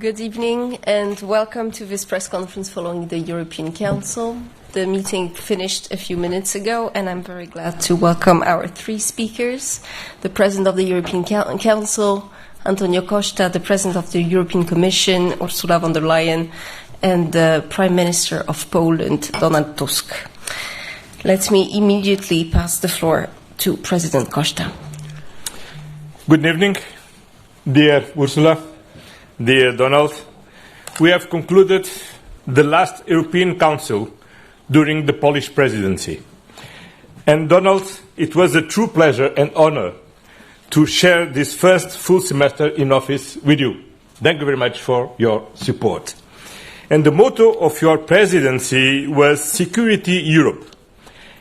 Good evening and welcome to this press conference following the European Council. The meeting finished a few minutes ago and I'm very glad to welcome our three speakers. The President of the European Council, Antonio Costa, the President of the European Commission, Ursula von der Leyen, and the Prime Minister of Poland, Donald Tusk. Let me immediately pass the floor to President Costa. Good evening, dear Ursula, dear Donald. We have concluded the last European Council during the Polish presidency. And Donald, it was a true pleasure and honor to share this first full semester in office with you. Thank you very much for your support. And the motto of your presidency was Security Europe.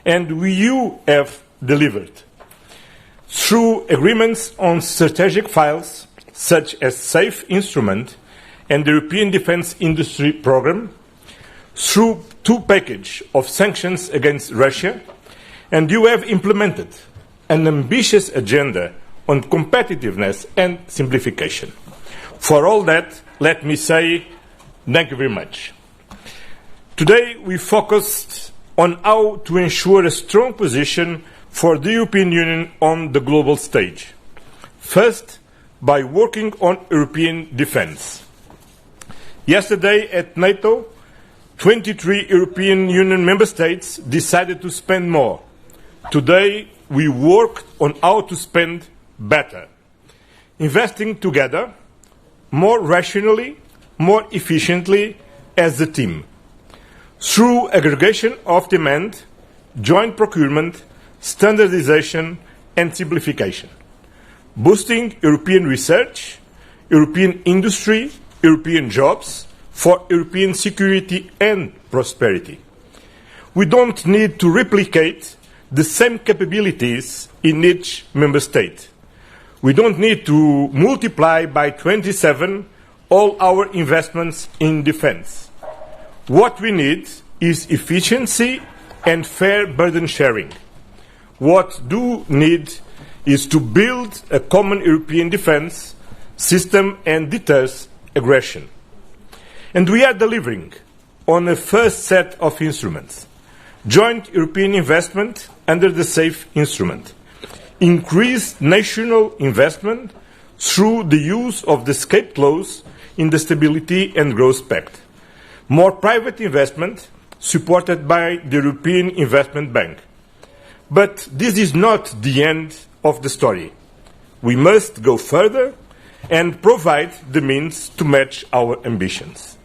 And you have delivered. Through agreements on strategic files, such as SAFE instrument and the European Defence Industry Programme, through two packages of sanctions against Russia, and you have implemented an ambitious agenda on competitiveness and simplification. For all that, let me say thank you very much. Today we focused on how to ensure a strong position for the European Union on the global stage. First, by working on European defence. Yesterday at NATO, 23 European Union member states decided to spend more. Today, we worked on how to spend better, investing together, more rationally, more efficiently as a team, through aggregation of demand, joint procurement, standardization and simplification, boosting European research, European industry, European jobs for European security and prosperity. We don't need to replicate the same capabilities in each member state. We don't need to multiply by 27 all our investments in defence. What we need is efficiency and fair burden sharing. What do need is to build a common European defence system and deters aggression. And we are delivering on a first set of instruments. Joint European investment under the SAFE instrument. Increased national investment through the use of the escape clause in the Stability and Growth Pact. More private investment supported by the European Investment Bank. But this is not the end of the story. We must go further and provide the means to match our ambitions.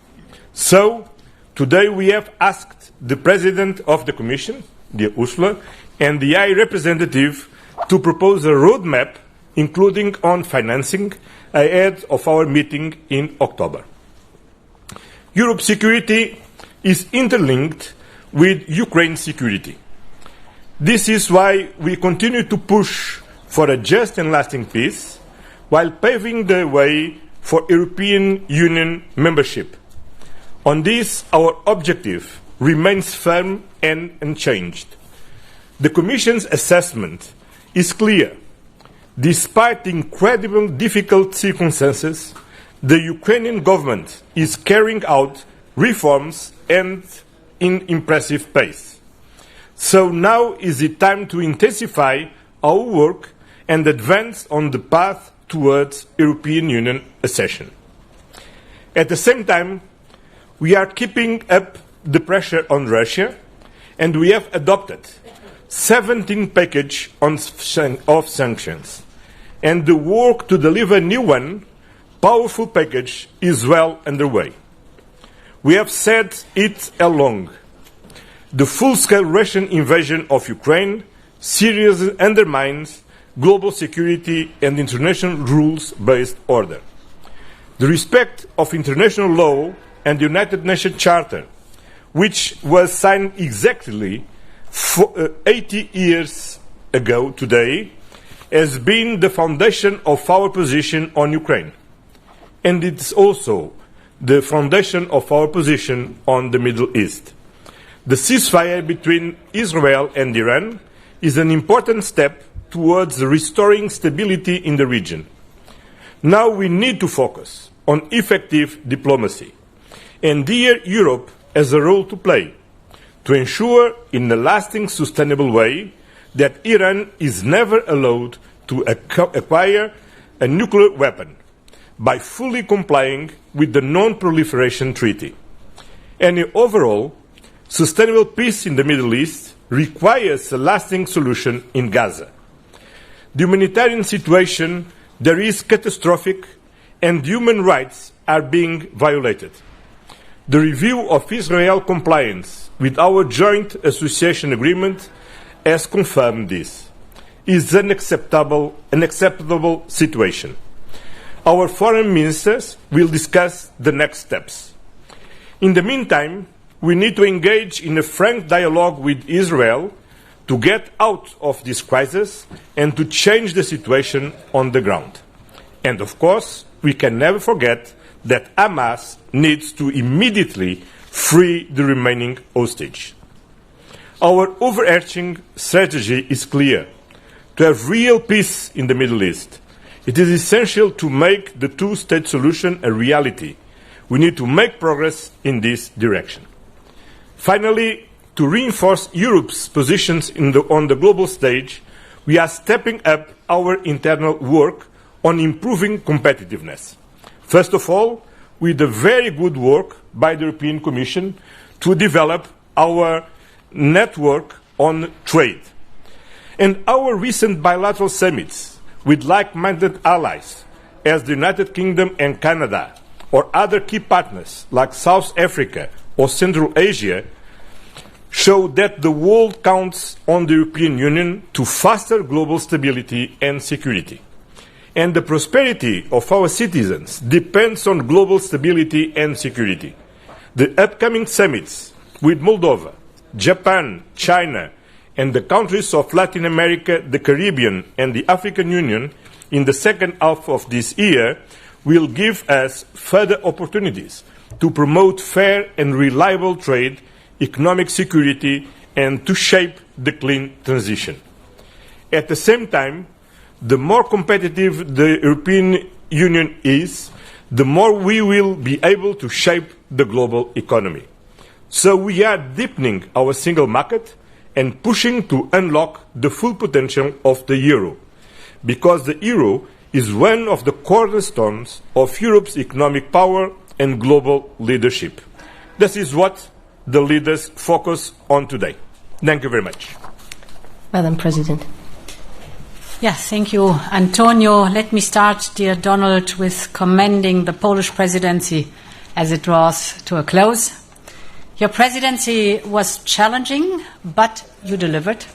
So, today we have asked the President of the Commission, dear Ursula, and the High Representative to propose a roadmap, including on financing, ahead of our meeting in October. Europe's security is interlinked with Ukraine's security. This is why we continue to push for a just and lasting peace, while paving the way for European Union membership. On this, our objective remains firm and unchanged. The Commission's assessment is clear. Despite incredible difficult circumstances, the Ukrainian government is carrying out reforms and in impressive pace. So now is the time to intensify our work and advance on the path towards European Union accession. At the same time, we are keeping up the pressure on Russia, and we have adopted 17 packages of sanctions. And the work to deliver a new one, powerful package, is well underway. We have said it along. The full-scale Russian invasion of Ukraine seriously undermines global security and international rules-based order. The respect of international law and the United Nations Charter, which was signed exactly 80 years ago today, has been the foundation of our position on Ukraine. And it's also the foundation of our position on the Middle East. The ceasefire between Israel and Iran is an important step towards restoring stability in the region. Now we need to focus on effective diplomacy. And here Europe has a role to play to ensure in a lasting, sustainable way that Iran is never allowed to acquire a nuclear weapon by fully complying with the Non-Proliferation Treaty. Any overall sustainable peace in the Middle East requires a lasting solution in Gaza. The humanitarian situation there is catastrophic and human rights are being violated. The review of Israel's compliance with our joint association agreement has confirmed this. It is an unacceptable situation. Our foreign ministers will discuss the next steps. In the meantime, we need to engage in a frank dialogue with Israel to get out of this crisis and to change the situation on the ground. And of course, we can never forget that Hamas needs to immediately free the remaining hostage. Our overarching strategy is clear: to have real peace in the Middle East. It is essential to make the two-state solution a reality. We need to make progress in this direction. Finally, to reinforce Europe's positions on the global stage, we are stepping up our internal work on improving competitiveness. First of all, with the very good work by the European Commission to develop our network on trade. And our recent bilateral summits with like-minded allies as the United Kingdom and Canada, or other key partners like South Africa or Central Asia, show that the world counts on the European Union to foster global stability and security. And the prosperity of our citizens depends on global stability and security. The upcoming summits with Moldova, Japan, China, and the countries of Latin America, the Caribbean, and the African Union in the second half of this year will give us further opportunities to promote fair and reliable trade, economic security, and to shape the clean transition. At the same time, the more competitive the European Union is, the more we will be able to shape the global economy. So we are deepening our single market and pushing to unlock the full potential of the euro, because the euro is one of the cornerstones of Europe's economic power and global leadership. This is what the leaders focus on today. Thank you very much. Madam President. Yes, thank you, Antonio. Let me start, dear Donald, with commending the Polish presidency as it draws to a close. Your presidency was challenging, but you delivered.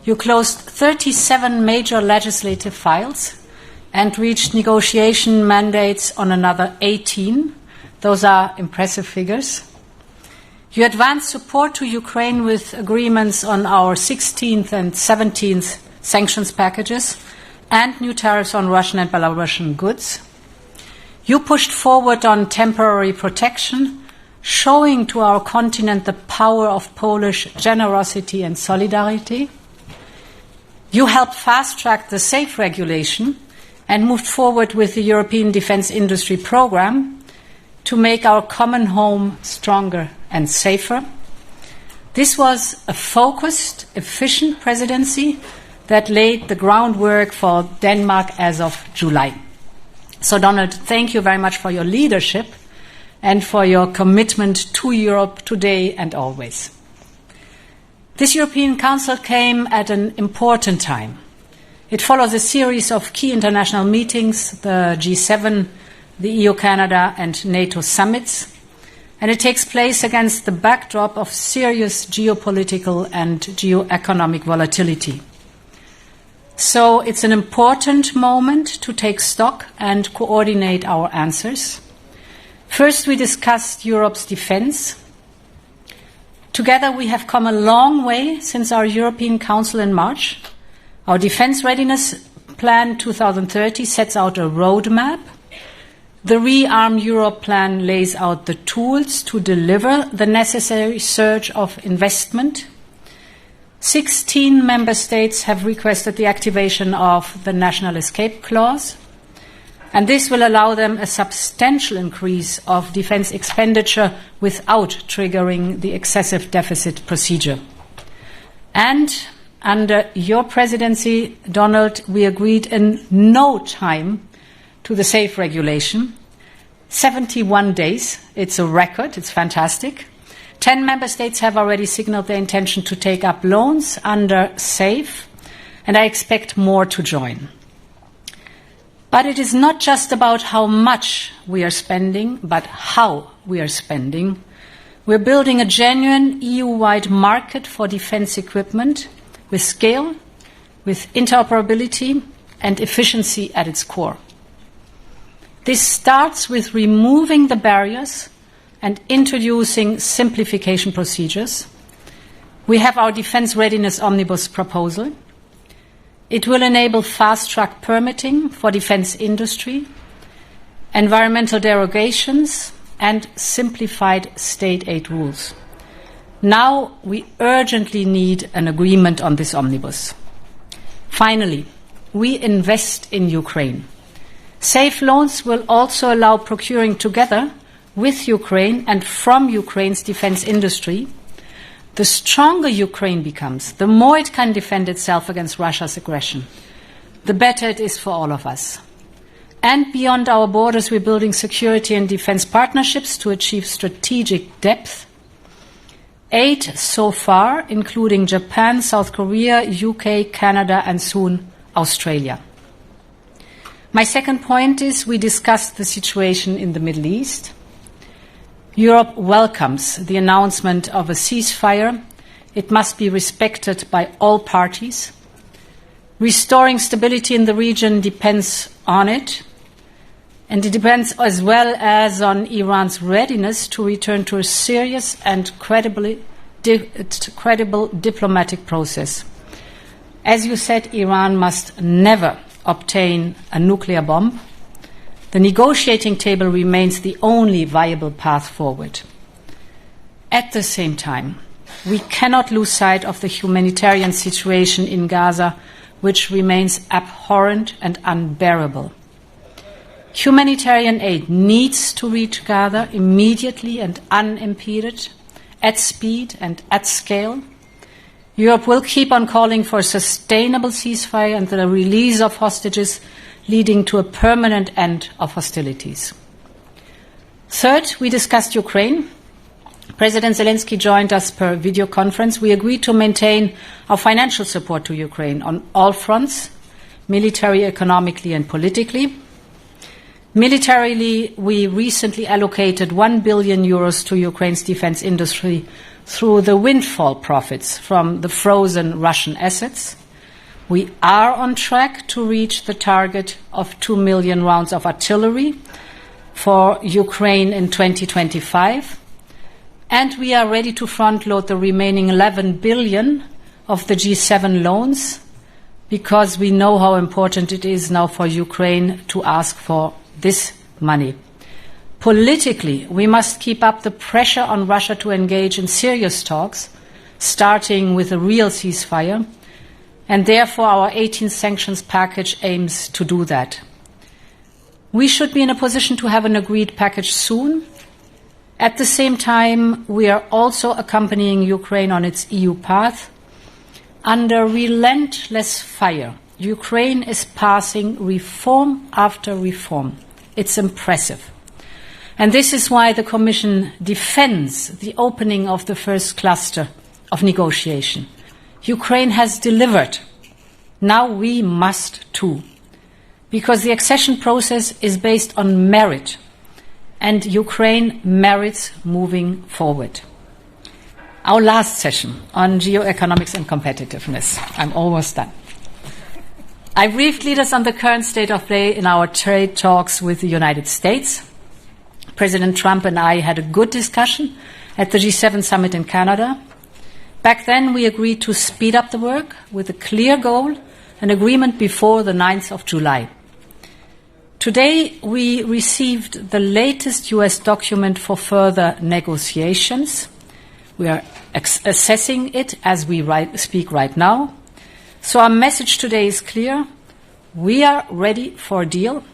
You closed 37 major legislative files and reached negotiation mandates on another 18. Those are impressive figures. You advanced support to Ukraine with agreements on our 16th and 17th sanctions packages and new tariffs on Russian and Belarusian goods. You pushed forward on temporary protection, showing to our continent the power of Polish generosity and solidarity. You helped fast-track the SAFE regulation and moved forward with the European Defence Industry Programme to make our common home stronger and safer. This was a focused, efficient presidency that laid the groundwork for Denmark as of July. So, Donald, thank you very much for your leadership and for your commitment to Europe today and always. This European Council came at an important time. It follows a series of key international meetings, the G7, the EU-Canada and NATO summits, and it takes place against the backdrop of serious geopolitical and geoeconomic volatility. So it's an important moment to take stock and coordinate our answers. First, we discussed Europe's defence. Together, we have come a long way since our European Council in March. Our Defence Readiness Plan 2030 sets out a roadmap. The Rearm Europe plan lays out the tools to deliver the necessary surge of investment. 16 member states have requested the activation of the National Escape Clause. And this will allow them a substantial increase of defense expenditure without triggering the excessive deficit procedure. And under your presidency, Donald, we agreed in no time to the SAFE regulation. 71 days. It's a record. It's fantastic. 10 member states have already signaled their intention to take up loans under SAFE, and I expect more to join. But it is not just about how much we are spending, but how we are spending. We're building a genuine EU-wide market for defense equipment with scale, with interoperability and efficiency at its core. This starts with removing the barriers and introducing simplification procedures. We have our Defence Readiness Omnibus proposal. It will enable fast-track permitting for defence industry, environmental derogations, and simplified state aid rules. Now we urgently need an agreement on this omnibus. Finally, we invest in Ukraine. SAFE loans will also allow procuring together with Ukraine and from Ukraine's defence industry. The stronger Ukraine becomes, the more it can defend itself against Russia's aggression, the better it is for all of us. And beyond our borders, we're building security and defence partnerships to achieve strategic depth. 8 so far, including Japan, South Korea, UK, Canada, and soon Australia. My second point is we discussed the situation in the Middle East. Europe welcomes the announcement of a ceasefire. It must be respected by all parties. Restoring stability in the region depends on it, and it depends as well as on Iran's readiness to return to a serious and credible diplomatic process. As you said, Iran must never obtain a nuclear bomb. The negotiating table remains the only viable path forward. At the same time, we cannot lose sight of the humanitarian situation in Gaza, which remains abhorrent and unbearable. Humanitarian aid needs to reach Gaza immediately and unimpeded, at speed and at scale. Europe will keep on calling for a sustainable ceasefire and the release of hostages, leading to a permanent end of hostilities. Third, we discussed Ukraine. President Zelensky joined us per video conference. We agreed to maintain our financial support to Ukraine on all fronts, military, economically, and politically. Militarily, we recently allocated 1 billion euros to Ukraine's defense industry through the windfall profits from the frozen Russian assets. We are on track to reach the target of 2 million rounds of artillery for Ukraine in 2025. And we are ready to front-load the remaining 11 billion of the G7 loans because we know how important it is now for Ukraine to ask for this money. Politically, we must keep up the pressure on Russia to engage in serious talks, starting with a real ceasefire, and therefore our 18th sanctions package aims to do that. We should be in a position to have an agreed package soon. At the same time, we are also accompanying Ukraine on its EU path. Under relentless fire, Ukraine is passing reform after reform. It's impressive. And this is why the Commission defends the opening of the first cluster of negotiation. Ukraine has delivered. Now we must too, because the accession process is based on merit, and Ukraine merits moving forward. Our last session on geoeconomics and competitiveness. I'm almost done. I briefed leaders on the current state of play in our trade talks with the United States. President Trump and I had a good discussion at the G7 summit in Canada. Back then, we agreed to speed up the work with a clear goal, an agreement before the 9th of July. Today, we received the latest US document for further negotiations. We are assessing it as we speak right now. So our message today is clear. We are ready for a deal.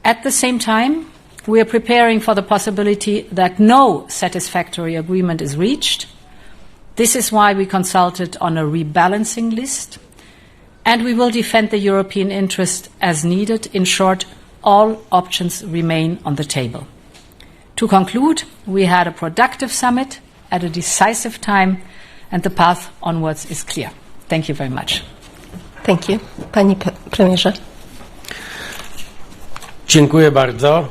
At the same time, we are preparing for the possibility that no satisfactory agreement is reached. This is why we consulted on a rebalancing list, and we will defend the European interest as needed. In short, all options remain on the table. To conclude, we had a productive summit at a decisive time, and the path onwards is clear. Thank you very much. Thank you. Panie Premierze. Dziękuję bardzo.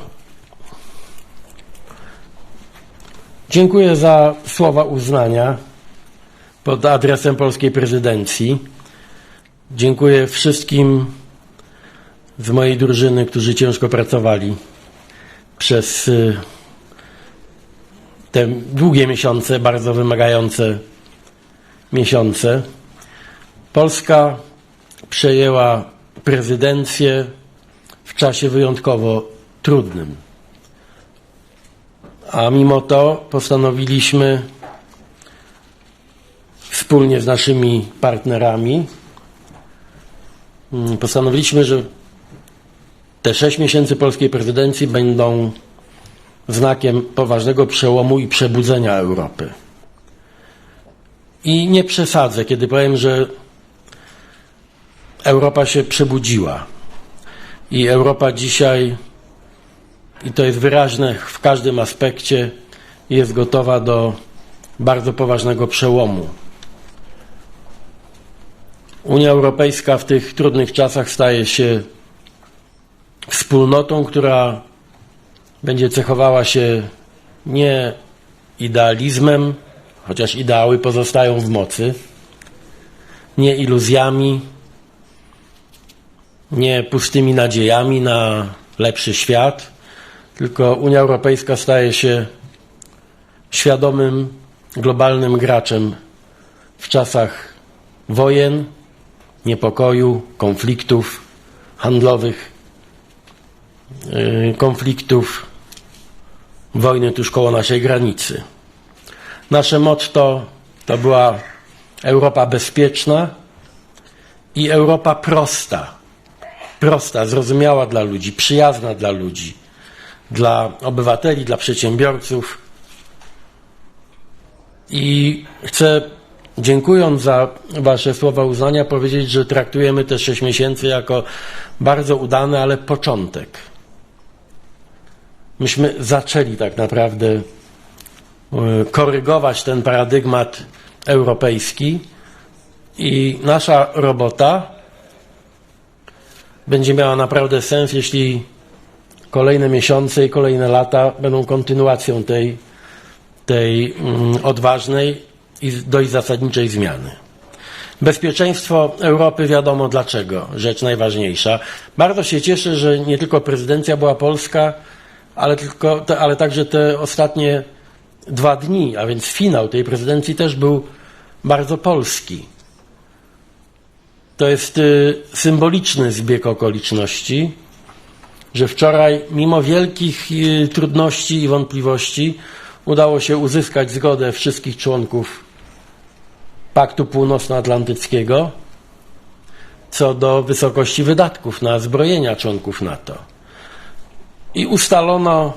Dziękuję za słowa uznania pod adresem polskiej prezydencji. Dziękuję wszystkim z mojej drużyny, którzy ciężko pracowali przez te długie miesiące, bardzo wymagające miesiące. Polska przejęła prezydencję w czasie wyjątkowo trudnym. A mimo to postanowiliśmy wspólnie z naszymi partnerami, że te 6 miesięcy polskiej prezydencji będą znakiem poważnego przełomu i przebudzenia Europy. I nie przesadzę, kiedy powiem, że Europa się przebudziła. I Europa dzisiaj, i to jest wyraźne w każdym aspekcie, jest gotowa do bardzo poważnego przełomu. Unia Europejska w tych trudnych czasach staje się wspólnotą, która będzie cechowała się nie idealizmem, chociaż ideały pozostają w mocy, nie iluzjami, nie pustymi nadziejami na lepszy świat, tylko Unia Europejska staje się świadomym, globalnym graczem w czasach wojen, niepokoju, konfliktów handlowych, konfliktów, wojny tuż koło naszej granicy. Nasze motto to była Europa bezpieczna i Europa prosta. Prosta, zrozumiała dla ludzi, przyjazna dla ludzi, dla obywateli, dla przedsiębiorców. I chcę, dziękując za Wasze słowa uznania, powiedzieć, że traktujemy te 6 miesięcy jako bardzo udany, ale początek. Myśmy zaczęli tak naprawdę korygować ten paradygmat europejski i nasza robota będzie miała naprawdę sens, jeśli kolejne miesiące i kolejne lata będą kontynuacją tej odważnej i dość zasadniczej zmiany. Bezpieczeństwo Europy, wiadomo dlaczego, rzecz najważniejsza. Bardzo się cieszę, że nie tylko prezydencja była polska, ale także te ostatnie 2 dni, a więc finał tej prezydencji też był bardzo polski. To jest symboliczny zbieg okoliczności, że wczoraj mimo wielkich trudności i wątpliwości udało się uzyskać zgodę wszystkich członków Paktu Północnoatlantyckiego co do wysokości wydatków na zbrojenia członków NATO. I ustalono,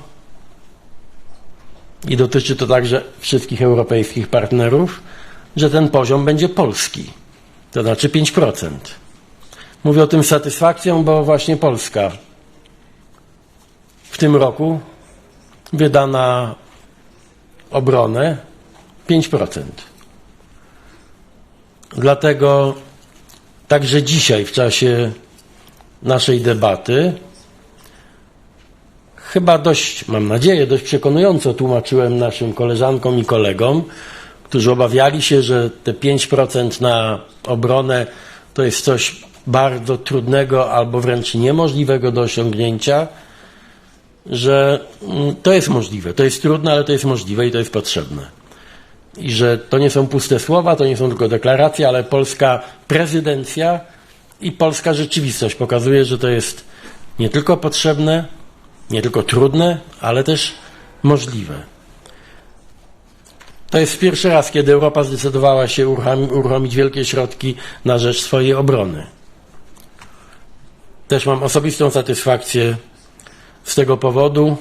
i dotyczy to także wszystkich europejskich partnerów, że ten poziom będzie polski, to znaczy 5%. Mówię o tym z satysfakcją, bo właśnie Polska w tym roku wyda na obronę 5%. Dlatego także dzisiaj w czasie naszej debaty chyba dość, mam nadzieję, dość przekonująco tłumaczyłem naszym koleżankom i kolegom, którzy obawiali się, że te 5% na obronę to jest coś bardzo trudnego albo wręcz niemożliwego do osiągnięcia, że to jest możliwe. To jest trudne, ale to jest możliwe i to jest potrzebne. I że to nie są puste słowa, to nie są tylko deklaracje, ale polska prezydencja i polska rzeczywistość pokazuje, że to jest nie tylko potrzebne, nie tylko trudne, ale też możliwe. To jest pierwszy raz, kiedy Europa zdecydowała się uruchomić wielkie środki na rzecz swojej obrony. Też mam osobistą satysfakcję, Z tego powodu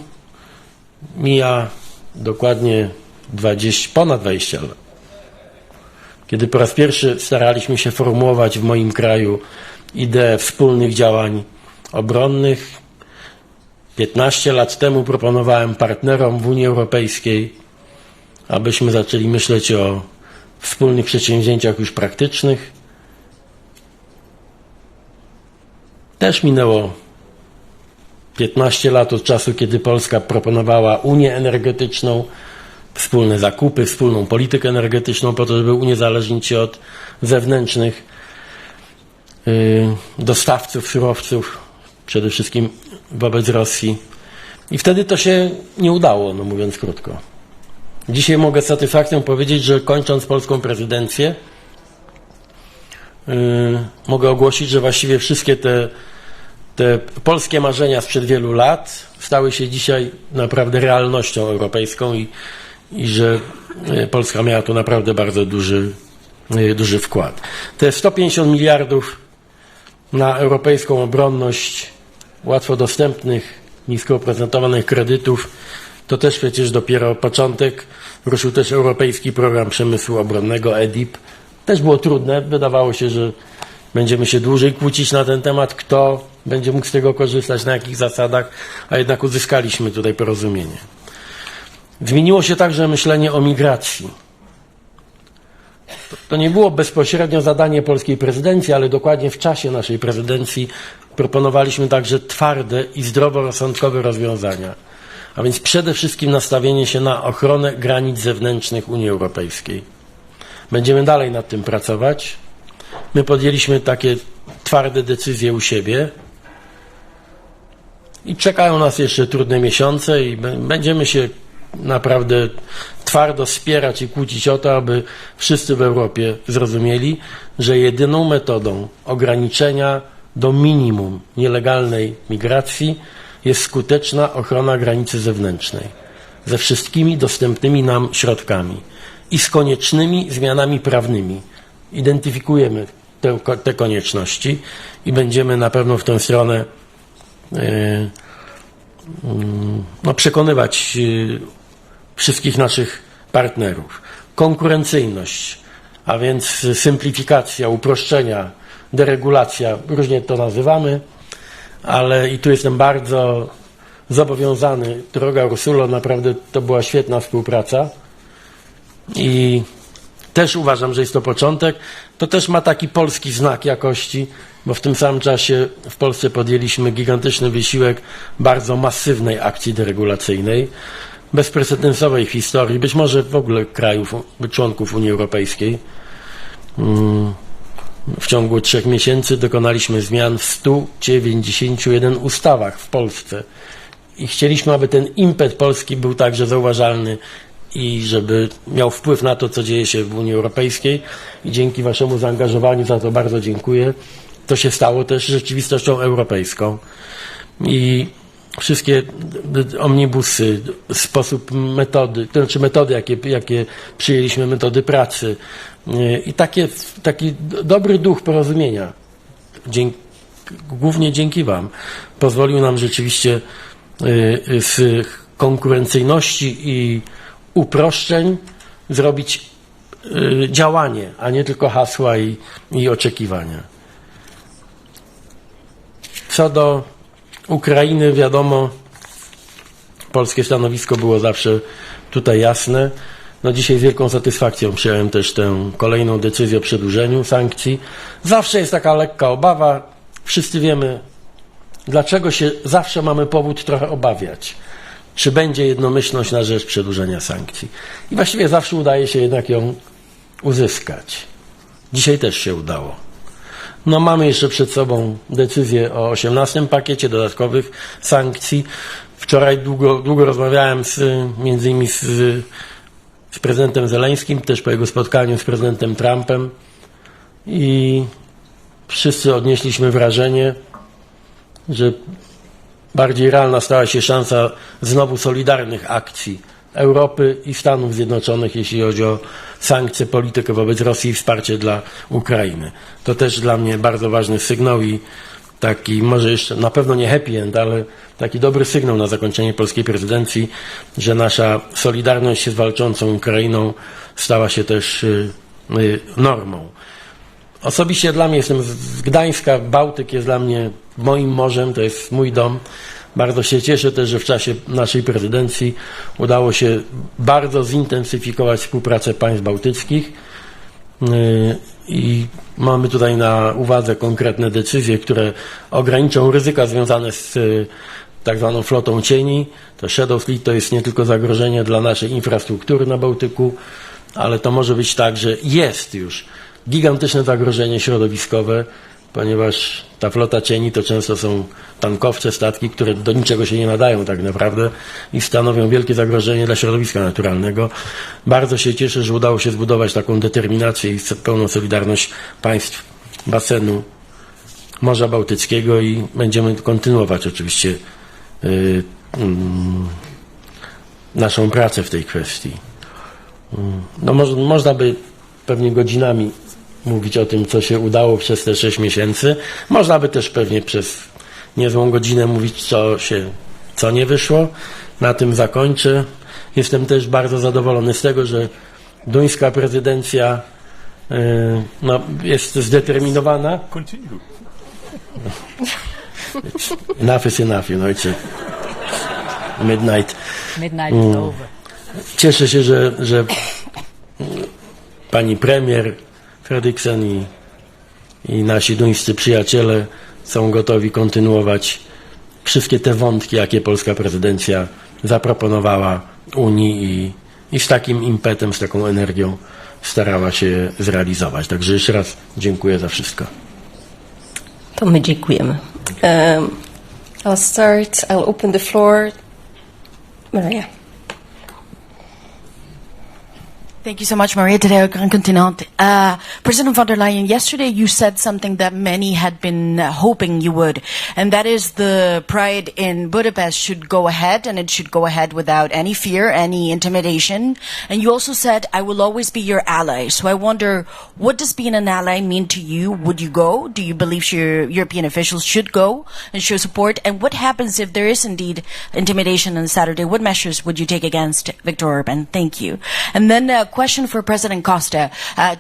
mija dokładnie ponad 20 lat, kiedy po raz pierwszy staraliśmy się formułować w moim kraju ideę wspólnych działań obronnych. 15 lat temu proponowałem partnerom w Unii Europejskiej, abyśmy zaczęli myśleć o wspólnych przedsięwzięciach już praktycznych. Też minęło 15 lat od czasu, kiedy Polska proponowała Unię energetyczną, wspólne zakupy, wspólną politykę energetyczną po to, żeby uniezależnić się od zewnętrznych dostawców surowców, przede wszystkim wobec Rosji. I wtedy to się nie udało, no mówiąc krótko. Dzisiaj mogę z satysfakcją powiedzieć, że kończąc polską prezydencję, mogę ogłosić, że właściwie wszystkie te polskie marzenia sprzed wielu lat stały się dzisiaj naprawdę realnością europejską i że Polska miała tu naprawdę bardzo duży wkład. Te 150 miliardów na europejską obronność, łatwo dostępnych, nisko oprocentowanych kredytów, to też przecież dopiero początek. Ruszył też Europejski Program Przemysłu Obronnego, EDIP. Też było trudne, wydawało się, że będziemy się dłużej kłócić na ten temat, kto będzie mógł z tego korzystać, na jakich zasadach, a jednak uzyskaliśmy tutaj porozumienie. Zmieniło się także myślenie o migracji. To nie było bezpośrednio zadanie polskiej prezydencji, ale dokładnie w czasie naszej prezydencji proponowaliśmy także twarde i zdroworozsądkowe rozwiązania. A więc przede wszystkim nastawienie się na ochronę granic zewnętrznych Unii Europejskiej. Będziemy dalej nad tym pracować. My podjęliśmy takie twarde decyzje u siebie i czekają nas jeszcze trudne miesiące i będziemy się naprawdę twardo spierać i kłócić o to, aby wszyscy w Europie zrozumieli, że jedyną metodą ograniczenia do minimum nielegalnej migracji jest skuteczna ochrona granicy zewnętrznej ze wszystkimi dostępnymi nam środkami i z koniecznymi zmianami prawnymi. Identyfikujemy te konieczności i będziemy na pewno w tę stronę przekonywać wszystkich naszych partnerów. Konkurencyjność, a więc symplifikacja, uproszczenia, deregulacja, różnie to nazywamy, ale i tu jestem bardzo zobowiązany. Droga Ursulo, naprawdę to była świetna współpraca i też uważam, że jest to początek. To też ma taki polski znak jakości, bo w tym samym czasie w Polsce podjęliśmy gigantyczny wysiłek bardzo masywnej akcji deregulacyjnej, bezprecedensowej w historii, być może w ogóle krajów, członków Unii Europejskiej. W ciągu 3 miesięcy dokonaliśmy zmian w 191 ustawach w Polsce i chcieliśmy, aby ten impet polski był także zauważalny i żeby miał wpływ na to, co dzieje się w Unii Europejskiej i dzięki waszemu zaangażowaniu za to bardzo dziękuję. To się stało też rzeczywistością europejską i wszystkie omnibusy, sposób metody, to znaczy metody, jakie przyjęliśmy, metody pracy i taki dobry duch porozumienia, głównie dzięki wam, pozwolił nam rzeczywiście z konkurencyjności i uproszczeń zrobić działanie, a nie tylko hasła i oczekiwania. Co do Ukrainy, wiadomo, polskie stanowisko było zawsze tutaj jasne. No dzisiaj z wielką satysfakcją przyjąłem też tę kolejną decyzję o przedłużeniu sankcji. Zawsze jest taka lekka obawa. Wszyscy wiemy, dlaczego się zawsze mamy powód trochę obawiać. Czy będzie jednomyślność na rzecz przedłużenia sankcji. I właściwie zawsze udaje się jednak ją uzyskać. Dzisiaj też się udało. No mamy jeszcze przed sobą decyzję o 18 pakiecie dodatkowych sankcji. Wczoraj długo rozmawiałem między innymi z prezydentem Zeleńskim, też po jego spotkaniu z prezydentem Trumpem i wszyscy odnieśliśmy wrażenie, że bardziej realna stała się szansa znowu solidarnych akcji Europy i Stanów Zjednoczonych, jeśli chodzi o sankcje, politykę wobec Rosji i wsparcie dla Ukrainy. To też dla mnie bardzo ważny sygnał i taki może jeszcze, na pewno nie happy end, ale taki dobry sygnał na zakończenie polskiej prezydencji, że nasza solidarność z walczącą Ukrainą stała się też normą. Osobiście dla mnie, jestem z Gdańska, Bałtyk jest dla mnie moim morzem, to jest mój dom. Bardzo się cieszę też, że w czasie naszej prezydencji udało się bardzo zintensyfikować współpracę państw bałtyckich i mamy tutaj na uwadze konkretne decyzje, które ograniczą ryzyka związane z tak zwaną flotą cieni. To Shadow Fleet to jest nie tylko zagrożenie dla naszej infrastruktury na Bałtyku, ale to może być tak, że jest już gigantyczne zagrożenie środowiskowe, ponieważ ta flota cieni to często są tankowce, statki, które do niczego się nie nadają tak naprawdę i stanowią wielkie zagrożenie dla środowiska naturalnego. Bardzo się cieszę, że udało się zbudować taką determinację i pełną solidarność państw basenu Morza Bałtyckiego i będziemy kontynuować oczywiście naszą pracę w tej kwestii. No można by pewnie godzinami mówić o tym, co się udało przez te 6 miesięcy. Można by też pewnie przez niezłą godzinę mówić, co nie wyszło. Na tym zakończę. Jestem też bardzo zadowolony z tego, że duńska prezydencja jest zdeterminowana. Enough is enough, you know, it's midnight. Midnight is over. Cieszę się, że pani premier Fredriksen i nasi duńscy przyjaciele są gotowi kontynuować wszystkie te wątki, jakie polska prezydencja zaproponowała Unii i z takim impetem, z taką energią starała się zrealizować. Także jeszcze raz dziękuję za wszystko. To my dziękujemy. I'll open the floor. Maria. Thank you so much, Maria. Today, Grand Continent. President von der Leyen, yesterday you said something that many had been hoping you would, and that is the Pride in Budapest should go ahead, and it should go ahead without any fear, any intimidation. And you also said, I will always be your ally. So I wonder, what does being an ally mean to you? Would you go? Do you believe European officials should go and show support? And what happens if there is indeed intimidation on Saturday? What measures would you take against Viktor Orban? Thank you. And then question for President Costa.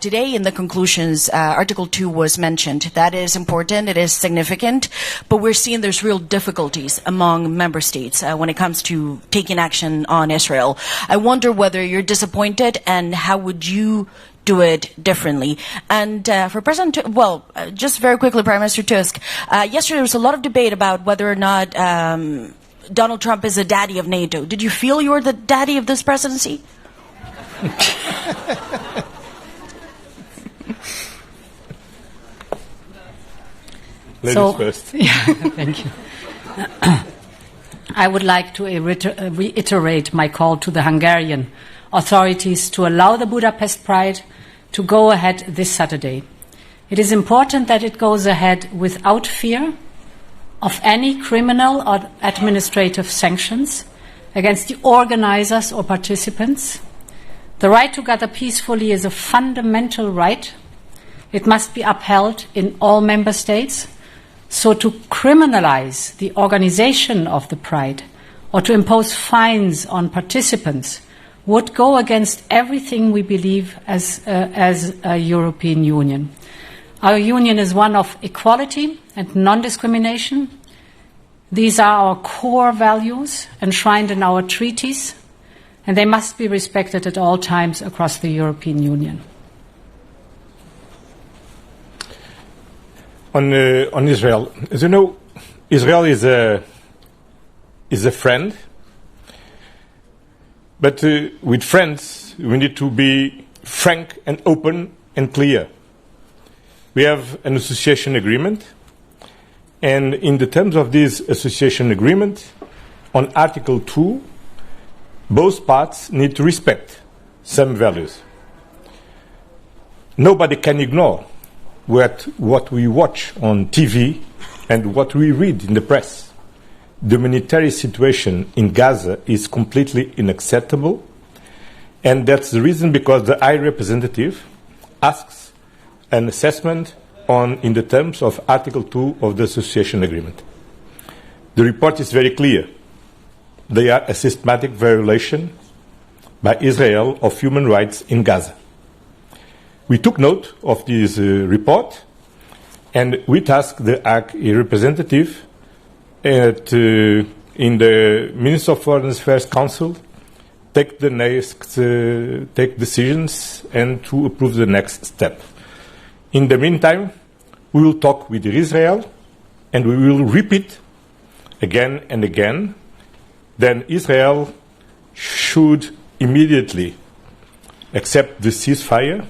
Today in the conclusions, Article 2 was mentioned. That is important. It is significant. But we're seeing there's real difficulties among member states when it comes to taking action on Israel. I wonder whether you're disappointed and how would you do it differently. And for President, just very quickly, Prime Minister Tusk, yesterday there was a lot of debate about whether or not Donald Trump is the daddy of NATO. Did you feel you were the daddy of this presidency? Ladies first. Yeah, thank you. I would like to reiterate my call to the Hungarian authorities to allow the Budapest Pride to go ahead this Saturday. It is important that it goes ahead without fear of any criminal or administrative sanctions against the organizers or participants. The right to gather peacefully is a fundamental right. It must be upheld in all member states. So to criminalize the organization of the Pride or to impose fines on participants would go against everything we believe as a European Union. Our union is one of equality and non-discrimination. These are our core values enshrined in our treaties, and they must be respected at all times across the European Union. On Israel, as you know, Israel is a friend, but with friends we need to be frank and open and clear. We have an association agreement, and in the terms of this association agreement, on Article 2, both parts need to respect some values. Nobody can ignore what we watch on TV and what we read in the press. The humanitarian situation in Gaza is completely unacceptable, and that's the reason because the High Representative asks an assessment on in the terms of Article 2 of the Association Agreement. The report is very clear. They are a systematic violation by Israel of human rights in Gaza. We took note of this report, and we tasked the ACE representative in the Minister of Foreign Affairs Council take decisions and to approve the next step. In the meantime, we will talk with Israel, and we will repeat again and again, then Israel should immediately accept the ceasefire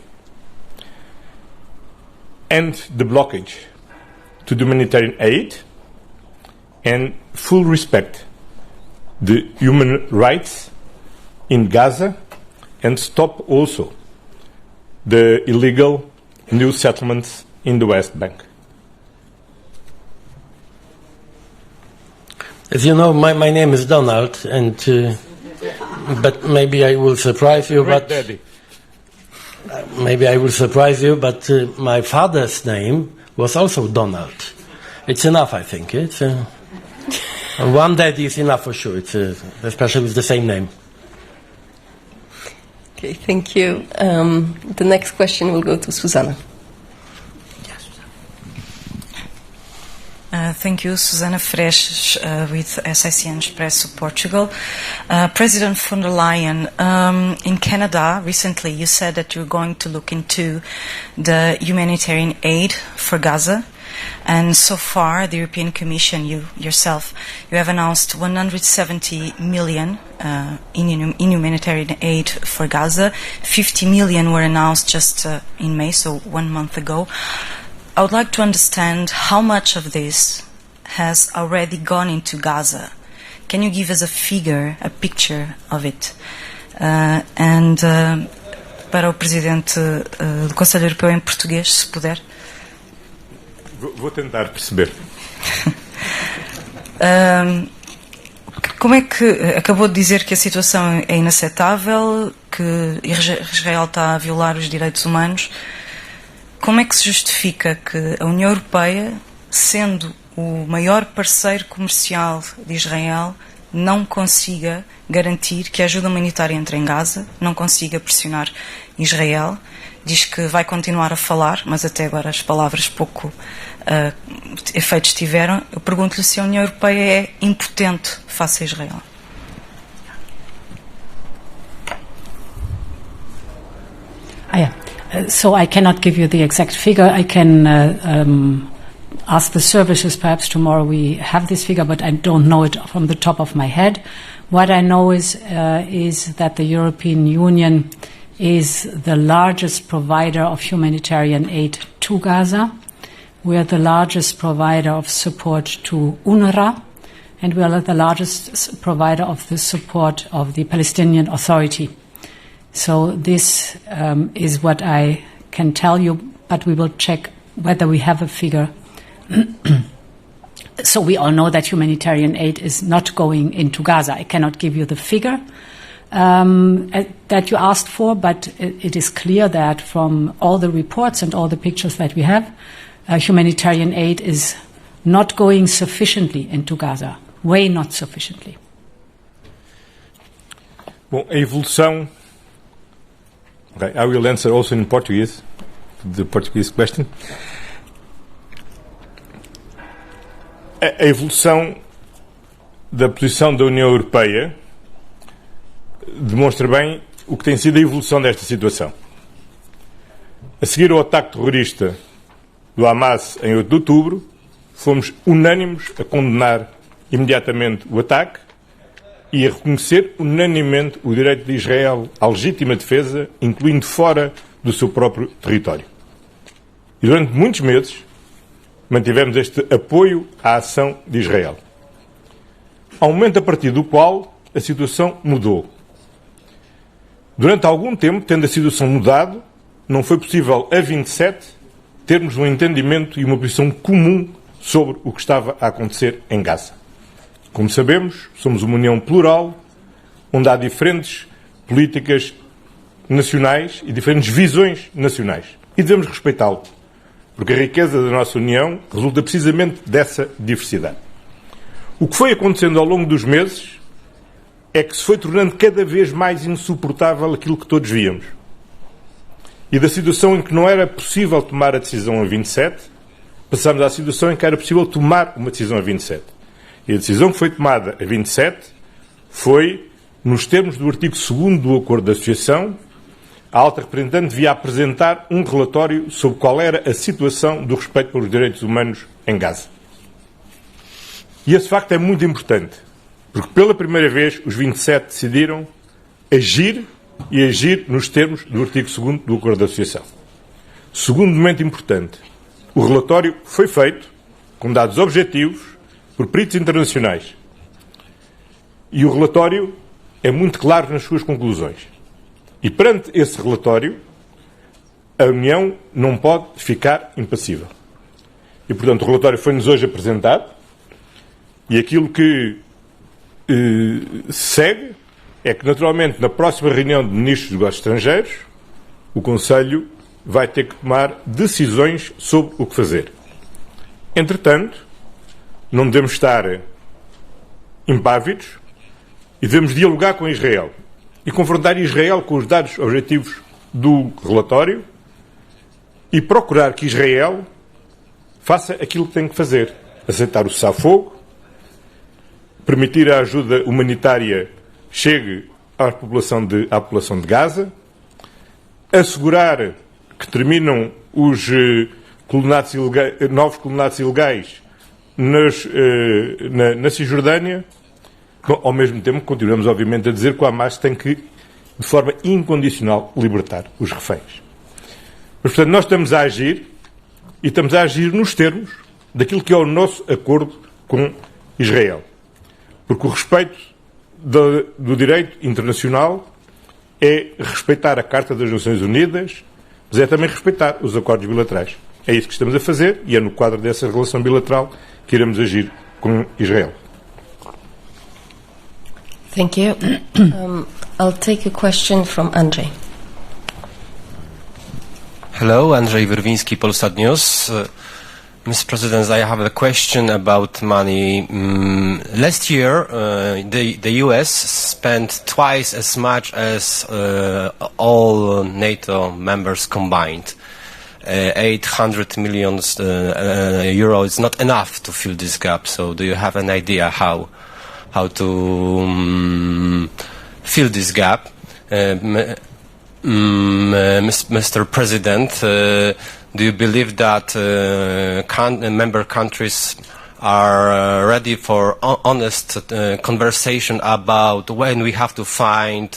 and the blockage to the humanitarian aid and full respect the human rights in Gaza and stop also the illegal new settlements in the West Bank. As you know, my name is Donald, and but maybe I will surprise you. Great Daddy. Maybe I will surprise you, but my father's name was also Donald. It's enough, I think. It's one daddy is enough for sure. It's especially with the same name. Okay, thank you. The next question will go to Susana. Thank you, Susana Fresh with SICN Expresso Portugal. President von der Leyen, in Canada recently you said that you're going to look into the humanitarian aid for Gaza, and so far the European Commission, you yourself, you have announced 170 million in humanitarian aid for Gaza. 50 million were announced just in May, so 1 month ago. I would like to understand how much of this has already gone into Gaza. Can you give us a figure, a picture of it? Para o Presidente do Conselho Europeu em português, se puder. Vou tentar perceber. Como é que acabou de dizer que a situação é inaceitável, que Israel está a violar os direitos humanos? Como é que se justifica que a União Europeia, sendo o maior parceiro comercial de Israel, não consiga garantir que a ajuda humanitária entre em Gaza, não consiga pressionar Israel? Diz que vai continuar a falar, mas até agora as palavras pouco efeitos tiveram. Eu pergunto-lhe se a União Europeia é impotente face a Israel. So I cannot give you the exact figure. I can ask the services. Perhaps tomorrow we have this figure, but I don't know it from the top of my head. What I know is that the European Union is the largest provider of humanitarian aid to Gaza. We are the largest provider of support to UNRWA, and we are the largest provider of the support of the Palestinian Authority. So this is what I can tell you, but we will check whether we have a figure. So we all know that humanitarian aid is not going into Gaza. I cannot give you the figure that you asked for, but it is clear that from all the reports and all the pictures that we have, humanitarian aid is not going sufficiently into Gaza, way not sufficiently. Bom, a evolução... Okay, I will answer also in Portuguese, the Portuguese question. A evolução da posição da União Europeia demonstra bem o que tem sido a evolução desta situação. A seguir ao ataque terrorista do Hamas em 8 de outubro, fomos unânimes a condenar imediatamente o ataque e a reconhecer unanimemente o direito de Israel à legítima defesa, incluindo fora do seu próprio território. E durante muitos meses mantivemos este apoio à ação de Israel. Há um momento a partir do qual a situação mudou. Durante algum tempo, tendo a situação mudado, não foi possível a 27 termos um entendimento e uma posição comum sobre o que estava a acontecer em Gaza. Como sabemos, somos uma união plural, onde há diferentes políticas nacionais e diferentes visões nacionais. E devemos respeitá-lo. porque a riqueza da nossa União resulta precisamente dessa diversidade. O que foi acontecendo ao longo dos meses é que se foi tornando cada vez mais insuportável aquilo que todos víamos. E da situação em que não era possível tomar a decisão a 27, passamos à situação em que era possível tomar uma decisão a 27. E a decisão que foi tomada a 27 foi, nos termos do artigo 2º do Acordo de Associação, a alta representante devia apresentar um relatório sobre qual era a situação do respeito pelos direitos humanos em Gaza. E esse facto é muito importante, porque pela primeira vez os 27 decidiram agir e agir nos termos do artigo 2º do Acordo de Associação. Segundo momento importante, o relatório foi feito com dados objetivos por peritos internacionais. E o relatório é muito claro nas suas conclusões. E perante esse relatório, a União não pode ficar impassível. E, portanto, o relatório foi-nos hoje apresentado e aquilo que segue é que, naturalmente, na próxima reunião de ministros dos negócios estrangeiros, o Conselho vai ter que tomar decisões sobre o que fazer. Entretanto, não devemos estar impávidos e devemos dialogar com Israel e confrontar Israel com os dados objetivos do relatório e procurar que Israel faça aquilo que tem que fazer. Aceitar o cessar-fogo, permitir a ajuda humanitária chegue à população de Gaza, assegurar que terminam os novos colonatos ilegais na Cisjordânia. Bom, ao mesmo tempo, continuamos, obviamente, a dizer que o Hamas tem que, de forma incondicional, libertar os reféns. Mas, portanto, nós estamos a agir, e estamos a agir nos termos daquilo que é o nosso acordo com Israel. Porque o respeito do direito internacional é respeitar a Carta das Nações Unidas, mas é também respeitar os acordos bilaterais. É isso que estamos a fazer, e é no quadro dessa relação bilateral que iremos agir com Israel. Thank you. I'll take a question from Andrzej. Hello, Andrzej Wyrwiński, Polsat News. Mr. President, I have a question about money. Last year, the US spent twice as much as all NATO members combined. 800 million euro is not enough to fill this gap. So, do you have an idea how to fill this gap? Mr. President, do you believe that member countries are ready for honest conversation about when we have to find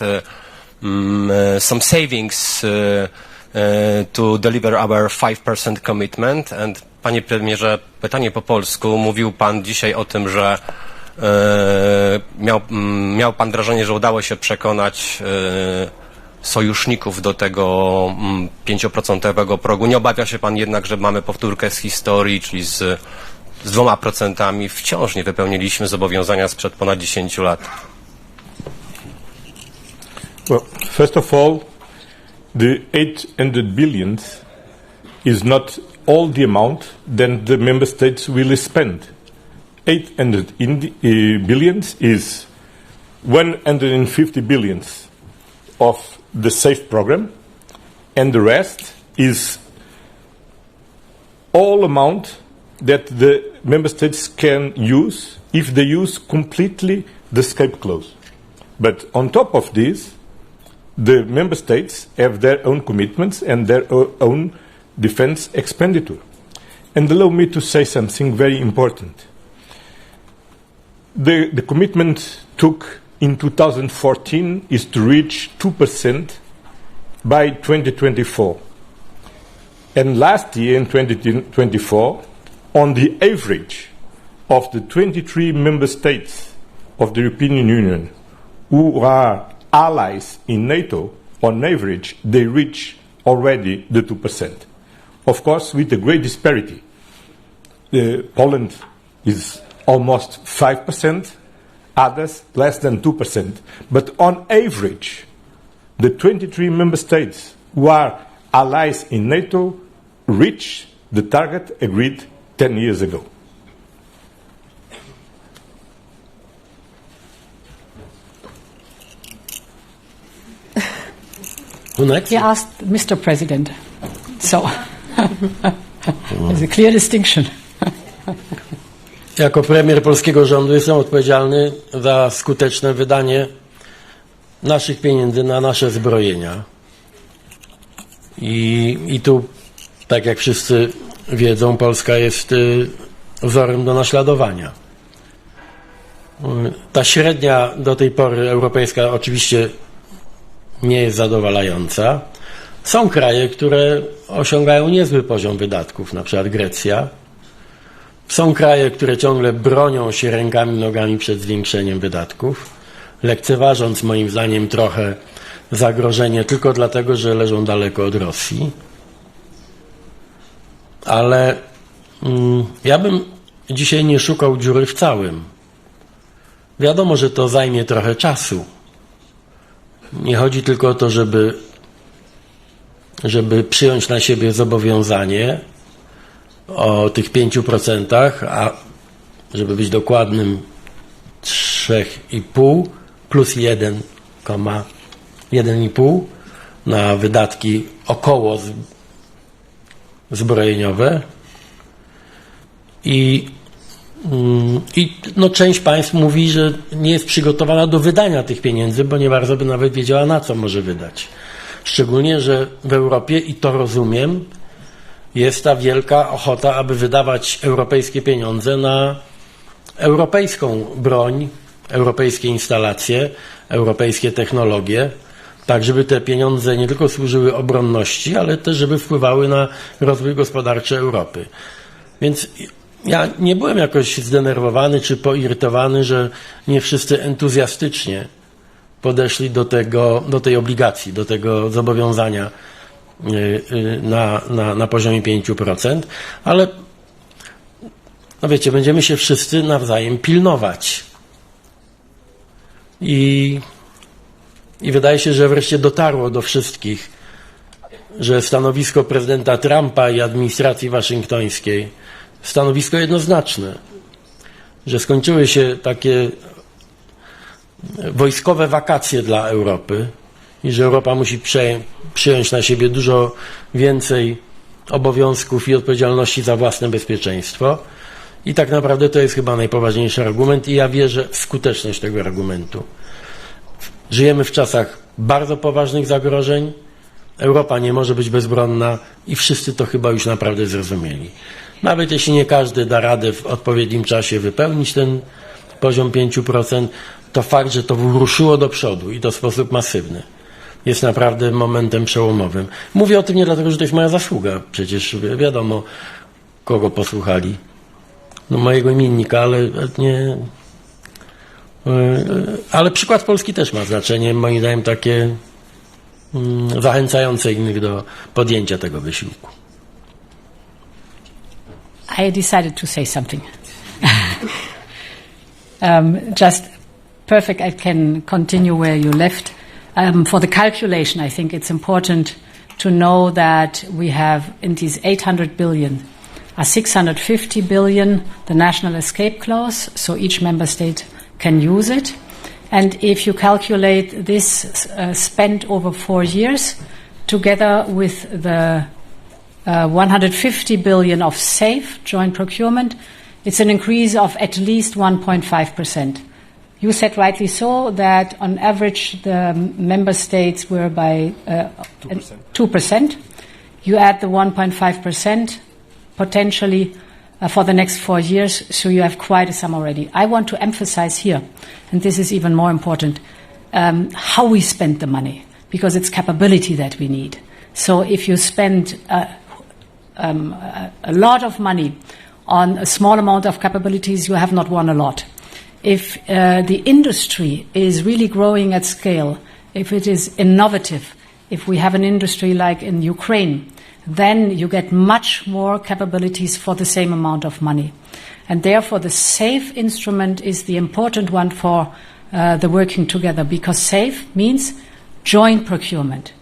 some savings to deliver our 5% commitment? And panie premierze, pytanie po polsku. Mówił pan dzisiaj o tym, że miał pan wrażenie, że udało się przekonać sojuszników do tego 5% progu. Nie obawia się pan jednak, że mamy powtórkę z historii, czyli z 2% wciąż nie wypełniliśmy zobowiązania sprzed ponad 10 lat? Well, first of all, the 800 billion is not all the amount that the member states will spend. 800 billions is 150 billions of the SAFE program, and the rest is all amount that the member states can use if they use completely the escape clause. But on top of this, the member states have their own commitments and their own defense expenditure. And allow me to say something very important. The commitment took in 2014 is to reach 2% by 2024. And last year, in 2024, on the average of the 23 member states of the European Union who are allies in NATO, on average, they reach already the 2%. Of course, with a great disparity. Poland is almost 5%, others less than 2%. But on average, the 23 member states who are allies in NATO reach the target agreed 10 years ago. Who next? He asked Mr. President. So, there's a clear distinction. Jako premier polskiego rządu jestem odpowiedzialny za skuteczne wydanie naszych pieniędzy na nasze zbrojenia. I tu, tak jak wszyscy wiedzą, Polska jest wzorem do naśladowania. Ta średnia do tej pory europejska oczywiście nie jest zadowalająca. Są kraje, które osiągają niezły poziom wydatków, na przykład Grecja. Są kraje, które ciągle bronią się rękami i nogami przed zwiększeniem wydatków, lekceważąc moim zdaniem trochę zagrożenie tylko dlatego, że leżą daleko od Rosji. Ale ja bym dzisiaj nie szukał dziury w całym. Wiadomo, że to zajmie trochę czasu. Nie chodzi tylko o to, żeby przyjąć na siebie zobowiązanie o tych 5%, a żeby być dokładnym 3,5 plus 1,5 na wydatki około zbrojeniowe i no, część państw mówi, że nie jest przygotowana do wydania tych pieniędzy, bo nie bardzo by nawet wiedziała, na co może wydać. Szczególnie, że w Europie, i to rozumiem, jest ta wielka ochota, aby wydawać europejskie pieniądze na europejską broń, europejskie instalacje, europejskie technologie, tak żeby te pieniądze nie tylko służyły obronności, ale też żeby wpływały na rozwój gospodarczy Europy. Więc ja nie byłem jakoś zdenerwowany czy poirytowany, że nie wszyscy entuzjastycznie podeszli do tej obligacji, do tego zobowiązania na poziomie 5%, ale no wiecie, będziemy się wszyscy nawzajem pilnować. I wydaje się, że wreszcie dotarło do wszystkich, że stanowisko prezydenta Trumpa i administracji waszyngtońskiej, stanowisko jednoznaczne, że skończyły się takie wojskowe wakacje dla Europy i że Europa musi przyjąć na siebie dużo więcej obowiązków i odpowiedzialności za własne bezpieczeństwo. I tak naprawdę to jest chyba najpoważniejszy argument i ja wierzę w skuteczność tego argumentu. Żyjemy w czasach bardzo poważnych zagrożeń. Europa nie może być bezbronna i wszyscy to chyba już naprawdę zrozumieli. Nawet jeśli nie każdy da radę w odpowiednim czasie wypełnić ten poziom 5%, to fakt, że to ruszyło do przodu i to w sposób masywny, jest naprawdę momentem przełomowym. Mówię o tym nie dlatego, że to jest moja zasługa. Przecież wiadomo, kogo posłuchali. No, mojego imiennika, ale nie... Ale przykład Polski też ma znaczenie, moim zdaniem takie zachęcające innych do podjęcia tego wysiłku. I decided to say something. Just perfect, I can continue where you left. For the calculation, I think it's important to know that we have in these 800 billion, 650 billion, the national escape clause, so each member state can use it. And if you calculate this spent over 4 years, together with the 150 billion of safe joint procurement, it's an increase of at least 1.5%. You said rightly so that on average the member states were by 2%. You add the 1.5% potentially for the next 4 years, so you have quite a sum already. I want to emphasize here, and this is even more important, how we spend the money, because it's capability that we need. So if you spend a lot of money on a small amount of capabilities, you have not won a lot. If the industry is really growing at scale, if it is innovative, if we have an industry like in Ukraine, then you get much more capabilities for the same amount of money. And therefore the SAFE instrument is the important one for the working together, because SAFE means joint procurement.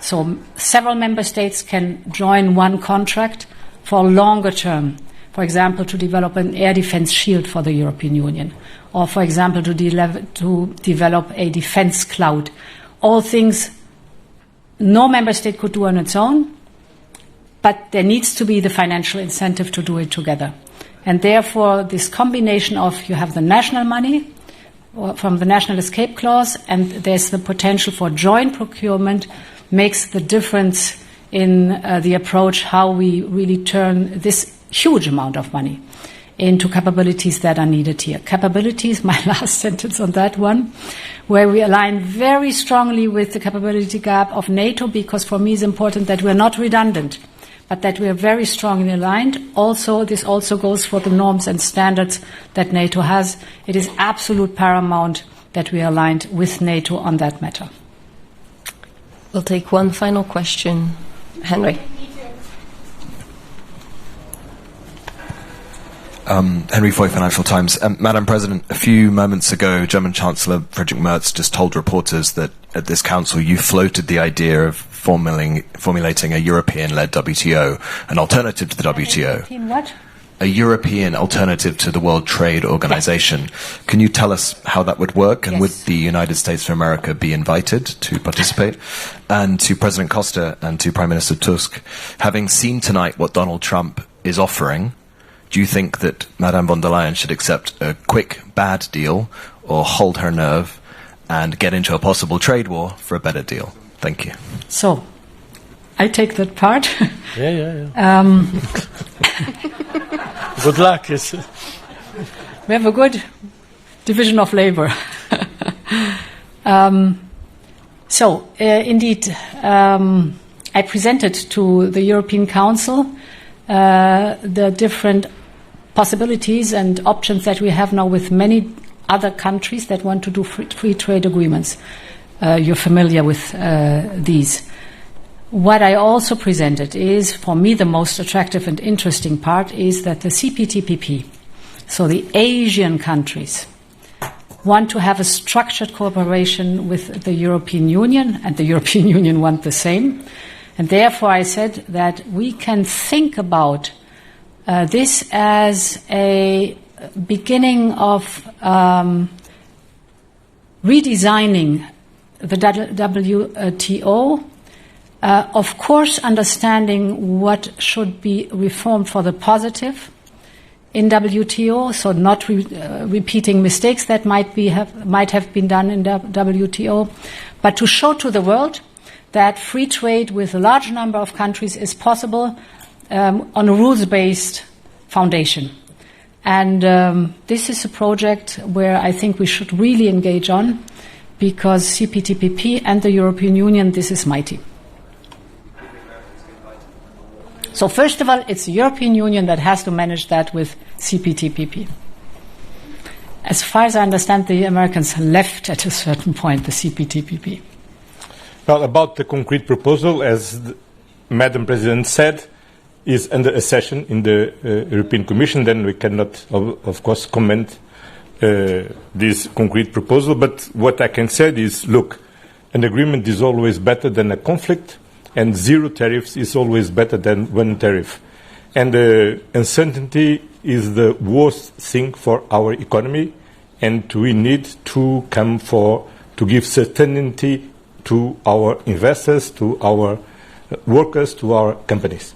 So several member states can join one contract for longer term. For example, to develop an air defense shield for the European Union, or for example, to develop a defense cloud. All things no member state could do on its own, but there needs to be the financial incentive to do it together. And therefore, this combination of you have the national money from the national escape clause, and there's the potential for joint procurement, makes the difference in the approach how we really turn this huge amount of money into capabilities that are needed here. Capabilities, my last sentence on that one, where we align very strongly with the capability gap of NATO, because for me it's important that we're not redundant, but that we are very strongly aligned. Also, this also goes for the norms and standards that NATO has. It is absolute paramount that we are aligned with NATO on that matter. We'll take one final question. Henry. Henry Foy, Financial Times. Madam President, a few moments ago, German Chancellor Friedrich Merz just told reporters that at this council you floated the idea of formulating a European-led WTO, an alternative to the WTO. What? A European alternative to the World Trade Organization. Yes. Can you tell us how that would work, and would the United States of America be invited to participate? And to President Costa and to Prime Minister Tusk, having seen tonight what Donald Trump is offering, do you think that Madame von der Leyen should accept a quick, bad deal, or hold her nerve and get into a possible trade war for a better deal? Thank you. So, I take that part. Yeah. Good luck. We have a good division of labor. Indeed, I presented to the European Council the different possibilities and options that we have now with many other countries that want to do free trade agreements. You're familiar with these. What I also presented is, for me, the most attractive and interesting part is that the CPTPP, so the Asian countries, want to have a structured cooperation with the European Union, and the European Union want the same. And therefore I said that we can think about this as a beginning of redesigning the WTO, of course understanding what should be reformed for the positive in WTO, so not repeating mistakes that might have been done in WTO, but to show to the world that free trade with a large number of countries is possible on a rules-based foundation. And this is a project where I think we should really engage on, because CPTPP and the European Union, this is mighty. So first of all, it's the European Union that has to manage that with CPTPP. As far as I understand, the Americans left at a certain point the CPTPP. Well, about the concrete proposal, as Madam President said, is under a session in the European Commission. Then we cannot, of course, comment this concrete proposal. But what I can say is, look, an agreement is always better than a conflict, and zero tariffs is always better than one tariff. And uncertainty is the worst thing for our economy, and we need to to give certainty to our investors, to our workers, to our companies,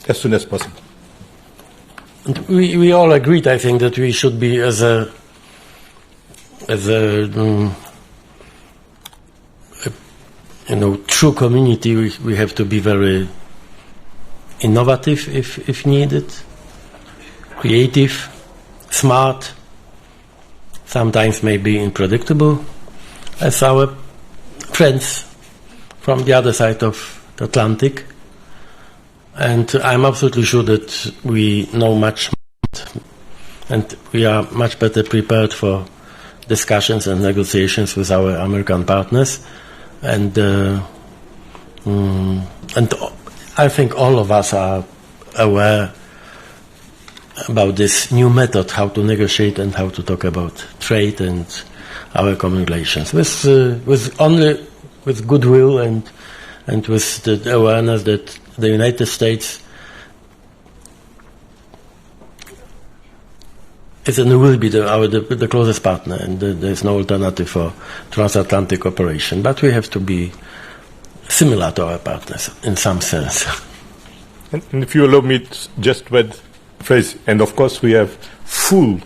as soon as possible. And we all agreed, I think, that we should be as a true community. We have to be very innovative if needed, creative, smart, sometimes maybe unpredictable, as our friends from the other side of the Atlantic. And I'm absolutely sure that we know much more, and we are much better prepared for discussions and negotiations with our American partners. And I think all of us are aware about this new method, how to negotiate and how to talk about trade and our common relations, with goodwill and with the awareness that the United States is and will be the closest partner, and there's no alternative for transatlantic cooperation. But we have to be similar to our partners in some sense. And if you allow me just to add a phrase, and of course we have full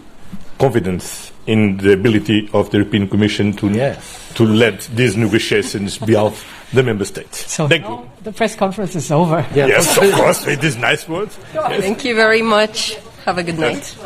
confidence in the ability of the European Commission to lead these negotiations behalf the member states. So thank you. The press conference is over. Yes, of course, with these nice words. Thank you very much. Have a good night.